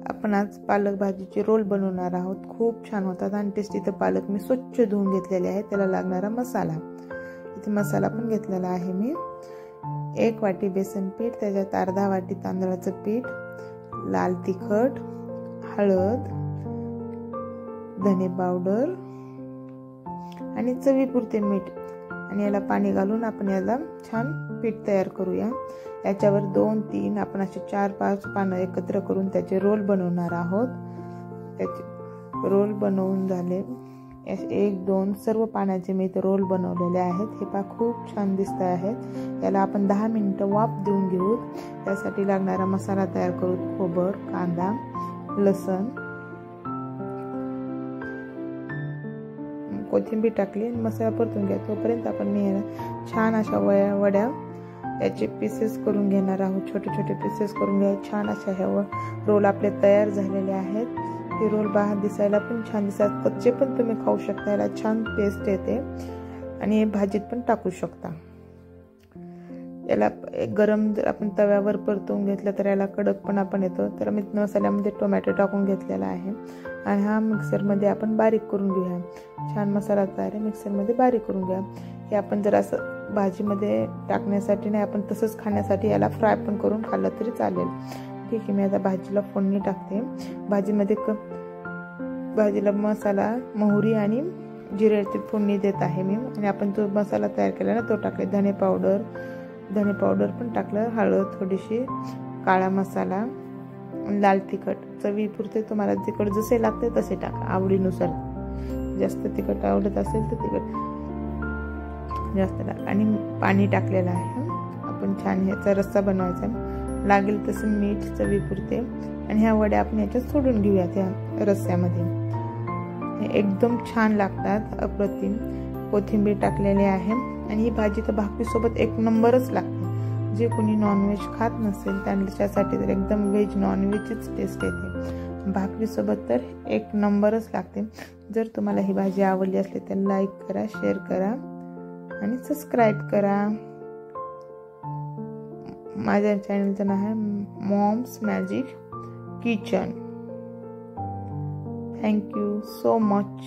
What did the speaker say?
आपण आज पालक भाजीचे रोल बनवणार आहोत। खूप छान होतात आणि टेस्टी। तर पालक मी स्वच्छ धुवून घेतलेले आहे। त्याला लागणारा मसाला इथे मसाला पण घेतलेला आहे मी। 1 वाटी बेसन पीठ, त्याच्यात अर्धा वाटी तांदळाचं पीठ, लाल तिखट, हळद, धने पावडर आणि चवीपुरते मीठ आणि याला पाणी घालून आपण याला छान पीठ तयार करूया। याच्यावर 2-3 आपण असे 4-5 पानं एकत्र करून त्याचे रोल बनवणार आहोत। त्याचे रोल बनवून झाले 1-2 सर्व पाण्याचे मी इथे रोल बनवलेले आहेत। हे पहा खूप छान दिसत आहेत। याला आपण 10 मिनिटं वाफ देऊन घेऊ। त्यासाठी लागणारा मसाला तयार करू। खोबर, कांदा, लसूण, कोथिंबीर टाकली आणि मसाला परतून घ्या। तोपर्यंत आपण मी छान अशा वड्या याचे पीसेस करून घेणार आहोत। छोटे छोटे पीसेस करून घ्या। छान अशा ह्या रोल आपले तयार झालेले आहेत। हे रोल बाहेर दिसायला पण छान दिसतात, कच्चे पण तुम्ही खाऊ शकता। याला छान टेस्ट येते आणि भाजीत पण टाकू शकता। याला गरम जर आपण तव्यावर परतून घेतलं तर याला कडकपणा पण येतो। तर मी मसाल्यामध्ये टोमॅटो टाकून घेतलेला आहे आणि हा मिक्सरमध्ये आपण बारीक करून घेऊया। छान मसाला तयार आहे, मिक्सरमध्ये बारीक करून घ्या। हे आपण जर असं भाजीमध्ये टाकण्यासाठी नाही, आपण तसंच खाण्यासाठी याला फ्राय पण करून खाल्लं तरी चालेल। ठीक आहे, मी आता भाजीला फोडणी टाकते। भाजीला मसाला, मोहरी आणि जिऱ्याची फोडणी देत आहे मी आणि आपण जो मसाला तयार केला ना तो टाकले। धने पावडर पण टाकलं, हळद थोडीशी, काळा मसाला, लाल तिखट चवीपुरते। तुम्हाला तिखट जसे लागते तसे टाका, आवडीनुसार। जास्त तिखट आवडत असेल तर तिखट जास्त टाका आणि पाणी टाकलेलं आहे। आपण छान ह्याचा रस्सा बनवायचा, लागेल तसं मीठ चवीपुरते आणि ह्या वड्या आपण याच्यात सोडून घेऊया त्या रस्स्यामध्ये। एकदम छान लागतात, अप्रतिम। कोथिंबीर टाकलेली आहे आणि ही भाजी तर भाकरीसोबत एक नंबरच लागते। जे कोणी नॉनव्हेज खात नसेल त्यांच्यासाठी तर एकदम व्हेज नॉनव्हेजच टेस्ट येते। भाकरीसोबत तर एक नंबरच लागते। जर तुम्हाला ही भाजी आवडली असली तर लाईक करा, शेअर करा आणि सबस्क्राईब करा। माझ्या चॅनलचं नाव आहे mom's magic kitchen. Thank you so much.